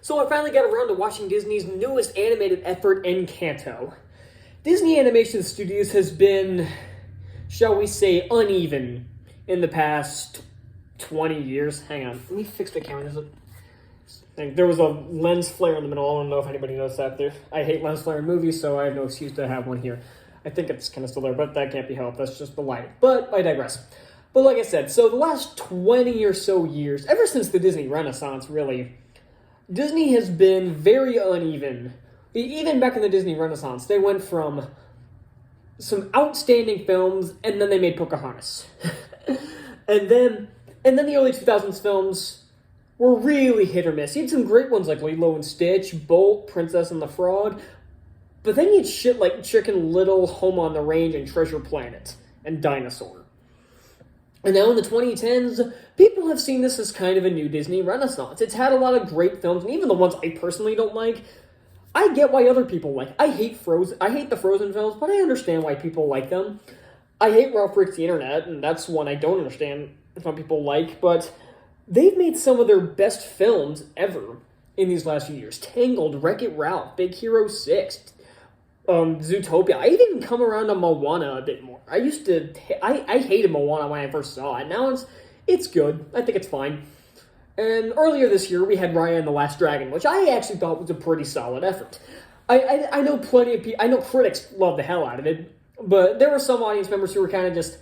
So I finally got around to watching Disney's newest animated effort, Encanto. Disney Animation Studios has been, shall we say, uneven in the past 20 years. Hang on, let me fix the camera. There was a lens flare in the middle. I don't know if anybody noticed that. I hate lens flare in movies, so I have no excuse to have one here. I think it's kind of still there, but that can't be helped. That's just the lighting. But I digress. But like I said, so the last 20 or so years, ever since the Disney Renaissance, really, Disney has been very uneven. Even back in the Disney Renaissance, they went from some outstanding films, and then they made Pocahontas. and then the early 2000s films were really hit or miss. You had some great ones like Lilo and Stitch, Bolt, Princess and the Frog, but then you had shit like Chicken Little, Home on the Range, and Treasure Planet, and Dinosaur. And now in the 2010s, people have seen this as kind of a new Disney Renaissance. It's had a lot of great films, and even the ones I personally don't like, I get why other people like. I hate the Frozen films, but I understand why people like them. I hate Ralph Breaks the Internet, and that's one I don't understand some people like, but they've made some of their best films ever in these last few years. Tangled, Wreck-It Ralph, Big Hero 6, Zootopia. I even come around to Moana a bit more. I hated Moana when I first saw it. Now it's good. I think it's fine. And earlier this year, we had Raya and the Last Dragon, which I actually thought was a pretty solid effort. I know plenty of people, I know critics love the hell out of it, but there were some audience members who were kind of just,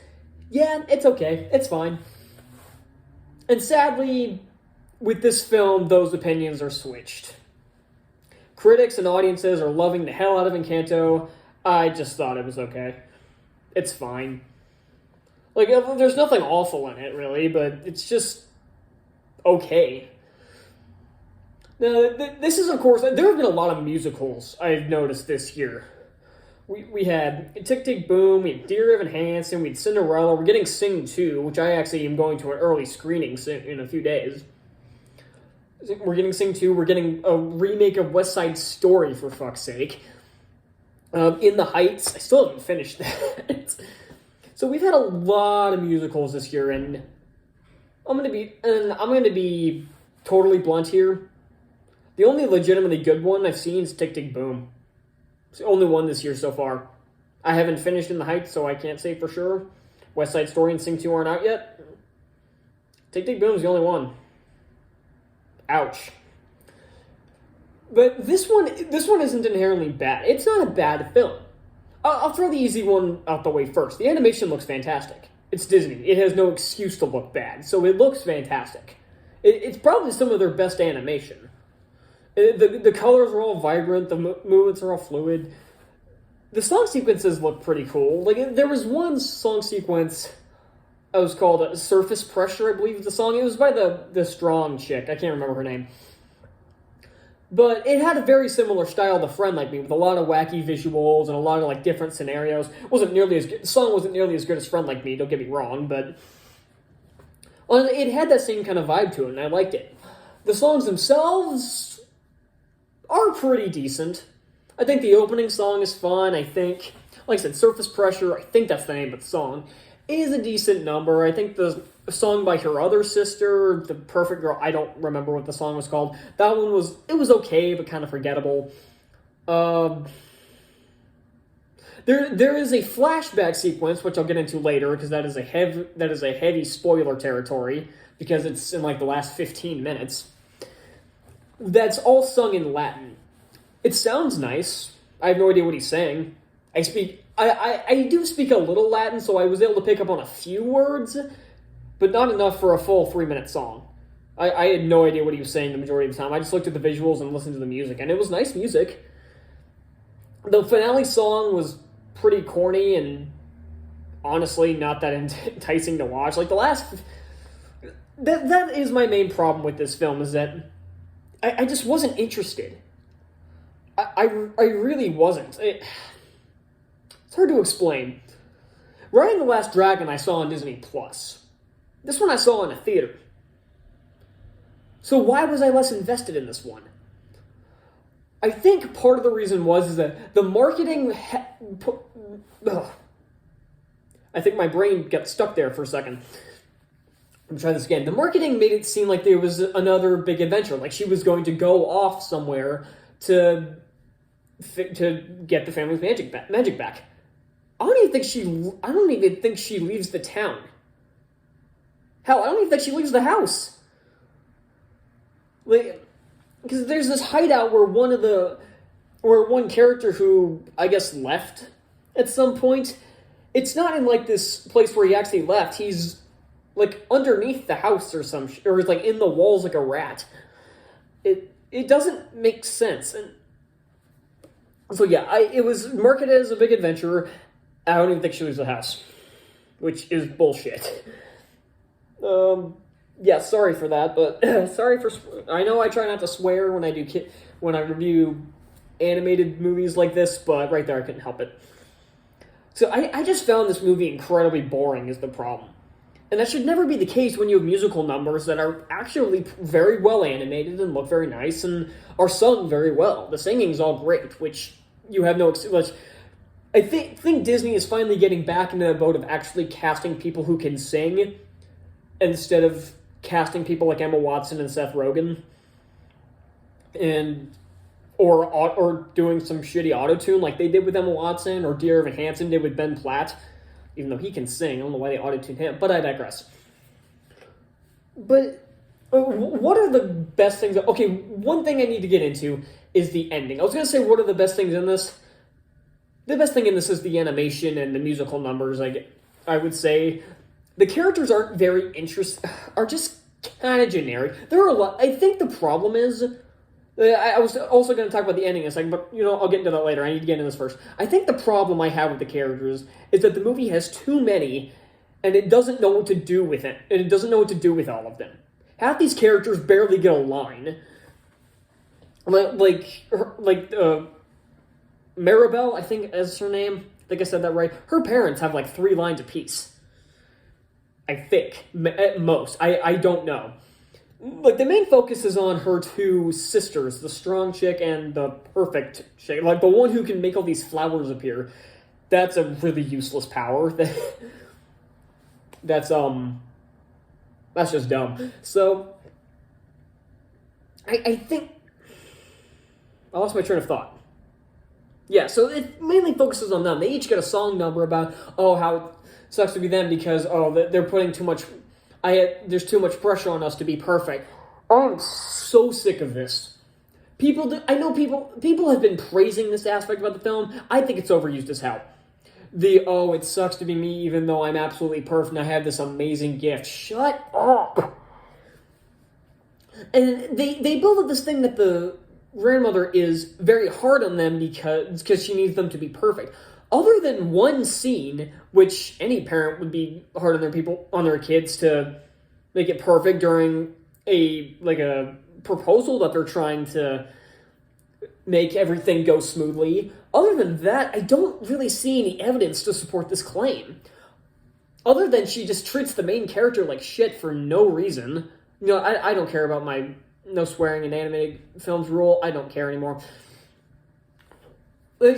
yeah, it's okay, it's fine. And sadly, with this film, those opinions are switched. Critics and audiences are loving the hell out of Encanto. I just thought it was okay. It's fine. Like, there's nothing awful in it, really, but it's just okay. Now, this is, of course, there have been a lot of musicals I've noticed this year. We had Tick, Tick, Boom, we had Dear Evan Hansen, we had Cinderella, we're getting Sing 2, which I actually am going to an early screening in a few days. We're getting Sing 2, we're getting a remake of West Side Story, for fuck's sake. In the Heights, I still haven't finished that. So we've had a lot of musicals this year, and I'm gonna be totally blunt here. The only legitimately good one I've seen is Tick, Tick, Boom. It's the only one this year so far. I haven't finished In the Heights, so I can't say for sure. West Side Story and Sing 2 aren't out yet. Tick, Tick, Boom is the only one. Ouch. But this one isn't inherently bad. It's not a bad film. I'll throw the easy one out the way first. The animation looks fantastic. It's Disney. It has no excuse to look bad, so it looks fantastic. It's probably some of their best animation. The colors are all vibrant, the movements are all fluid. The song sequences look pretty cool. Like, there was one song sequence, it was called Surface Pressure, I believe is the song. It was by the strong chick, I can't remember her name. But it had a very similar style to Friend Like Me, with a lot of wacky visuals and a lot of like different scenarios. The song wasn't nearly as good as Friend Like Me, don't get me wrong, but it had that same kind of vibe to it, and I liked it. The songs themselves are pretty decent. I think the opening song is fun. I think, like I said, Surface Pressure, I think that's the name of the song, is a decent number. I think the song by her other sister, The Perfect Girl, I don't remember what the song was called. That one was okay, but kind of forgettable. There is a flashback sequence, which I'll get into later, because that is a heavy spoiler territory, because it's in like the last 15 minutes. That's all sung in Latin. It sounds nice. I have no idea what he's saying. I do speak a little Latin, so I was able to pick up on a few words, but not enough for a full 3-minute song. I had no idea what he was saying the majority of the time. I just looked at the visuals and listened to the music, and it was nice music. The finale song was pretty corny and honestly not that enticing to watch. Like, that is my main problem with this film, is that I just wasn't interested. I really wasn't. It's hard to explain. Raya and the Last Dragon I saw on Disney+. This one I saw in a theater. So why was I less invested in this one? I think part of the reason is that the marketing... I think my brain got stuck there for a second. I'm trying this again. The marketing made it seem like there was another big adventure, like she was going to go off somewhere to get the family's magic back. I don't even think she leaves the town. Hell, I don't even think she leaves the house. Like, because there's this hideout where one character who I guess left at some point. It's not in like this place where he actually left. He's like underneath the house or or it's like in the walls like a rat. It doesn't make sense. And so yeah, it was marketed as a big adventure. I don't even think she leaves the house, which is bullshit. Yeah, sorry for that, but I know I try not to swear when I review animated movies like this, but right there I couldn't help it. So I just found this movie incredibly boring is the problem. And that should never be the case when you have musical numbers that are actually very well animated and look very nice and are sung very well. The singing's all great, which you have no excuse. I think Disney is finally getting back into the boat of actually casting people who can sing instead of casting people like Emma Watson and Seth Rogen, or doing some shitty autotune like they did with Emma Watson or Dear Evan Hansen did with Ben Platt. Even though he can sing, I don't know why they auto-tuned him, but I digress. But what are the best things? Okay, one thing I need to get into is the ending. I was going to say what are the best things in this. The best thing in this is the animation and the musical numbers. I would say the characters aren't very are just kind of generic. There are a lot. I think the problem is. I was also going to talk about the ending in a second, but, I'll get into that later. I need to get into this first. I think the problem I have with the characters is that the movie has too many, and it doesn't know what to do with it. And it doesn't know what to do with all of them. Half these characters barely get a line. Like Maribel, I think is her name. I think I said that right. Her parents have, 3 lines apiece. I think. At most. I don't know. The main focus is on her 2 sisters, the strong chick and the perfect chick. The one who can make all these flowers appear. That's a really useless power. That's just dumb. So, I think... I lost my train of thought. Yeah, so it mainly focuses on them. They each get a song number about, how it sucks to be them because, they're putting too much... there's too much pressure on us to be perfect. I'm so sick of this. I know people have been praising this aspect about the film. I think it's overused as hell. It sucks to be me even though I'm absolutely perfect and I have this amazing gift. Shut up. And they build up this thing that the grandmother is very hard on them because she needs them to be perfect. Other than one scene, which any parent would be hard on their kids to make it perfect during a proposal that they're trying to make everything go smoothly. Other than that, I don't really see any evidence to support this claim. Other than she just treats the main character like shit for no reason. I don't care about my no swearing in animated films rule. I don't care anymore.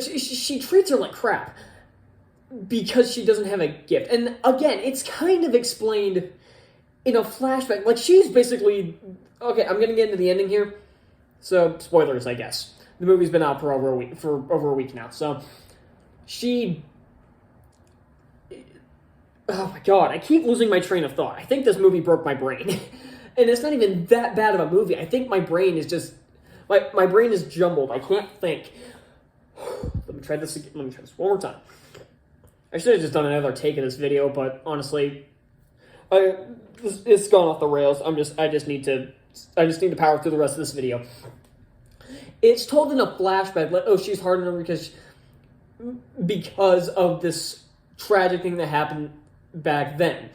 She treats her like crap because she doesn't have a gift. And again, it's kind of explained in a flashback. She's basically... Okay, I'm going to get into the ending here. So, spoilers, I guess. The movie's been out for over a week now. So, she... Oh my god, I keep losing my train of thought. I think this movie broke my brain. And it's not even that bad of a movie. I think my brain is just... My brain is jumbled. I can't think. Let me try this again. Let me try this one more time. I should have just done another take of this video, but honestly, it's gone off the rails. I just need to power through the rest of this video. It's told in a flashback. She's hard on her because of this tragic thing that happened back then.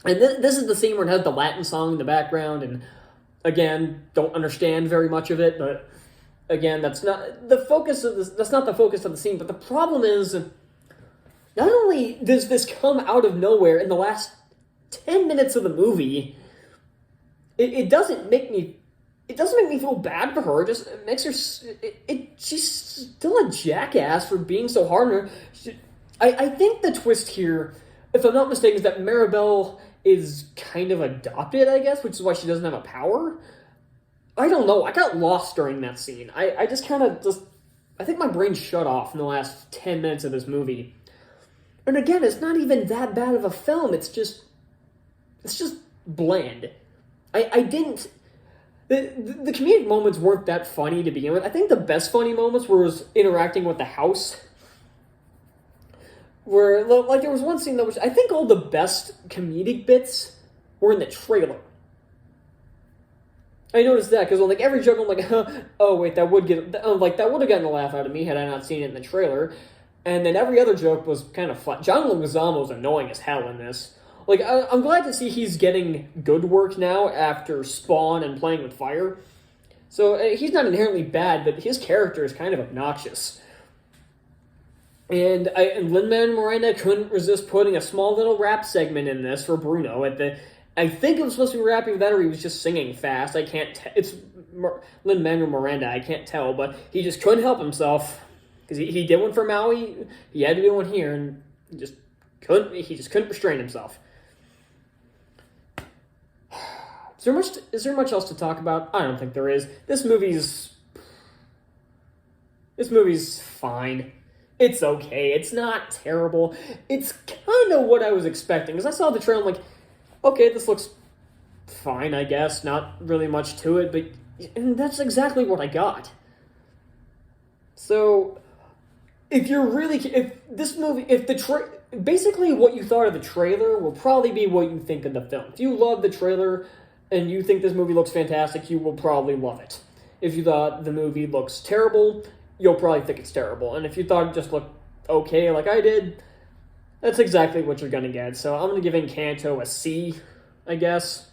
And this is the scene where it has the Latin song in the background, and again, don't understand very much of it, but. Again, that's not the focus of the scene, but the problem is, not only does this come out of nowhere in the last 10 minutes of the movie, it doesn't make me feel bad for her. It just makes her, she's still a jackass for being so hard on her. I think the twist here, if I'm not mistaken, is that Maribel is kind of adopted, I guess, which is why she doesn't have a power. I don't know. I got lost during that scene. I just kind of just... I think my brain shut off in the last 10 minutes of this movie. And again, it's not even that bad of a film. It's just bland. I didn't... The comedic moments weren't that funny to begin with. I think the best funny moments were interacting with the house. Where, like, there was one scene that was... I think all the best comedic bits were in the trailer. I noticed that, because, like, every joke, I'm like, oh, wait, that would get... like, that would have gotten a laugh out of me had I not seen it in the trailer. And then every other joke was kind of fun. John Leguizamo's annoying as hell in this. Like, I'm glad to see he's getting good work now after Spawn and Playing with Fire. So, he's not inherently bad, but his character is kind of obnoxious. And Lin-Manuel Miranda couldn't resist putting a small little rap segment in this for Bruno at the... I think it was supposed to be rapping with that, or he was just singing fast. I can't... It's Lin-Manuel Miranda, I can't tell, but he just couldn't help himself. Because he did one for Maui, he had to do one here, and he just couldn't restrain himself. Is there much else to talk about? I don't think there is. This movie's fine. It's okay. It's not terrible. It's kind of what I was expecting. Because I saw the trailer, I'm like, okay, this looks fine, I guess. Not really much to it, but and that's exactly what I got. So, basically what you thought of the trailer will probably be what you think of the film. If you love the trailer and you think this movie looks fantastic, you will probably love it. If you thought the movie looks terrible, you'll probably think it's terrible. And if you thought it just looked okay like I did, that's exactly what you're going to get. So I'm going to give Encanto a C, I guess.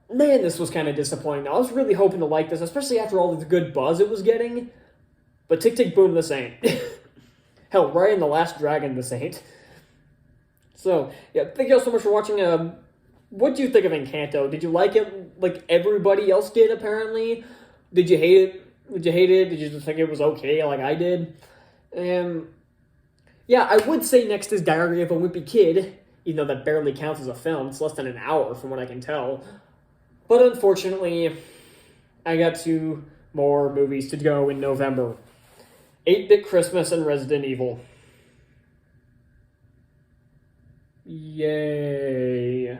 Man, this was kind of disappointing. I was really hoping to like this, especially after all the good buzz it was getting. But Tick Tick Boom, this ain't. Hell, Raya and the Last Dragon, this ain't. So, yeah, thank you all so much for watching. What do you think of Encanto? Did you like it like everybody else did, apparently? Did you hate it? Did you just think it was okay like I did? Yeah, I would say next is Diary of a Wimpy Kid, even though that barely counts as a film. It's less than an hour from what I can tell. But unfortunately, I got 2 more movies to go in November. 8-Bit Christmas and Resident Evil. Yay.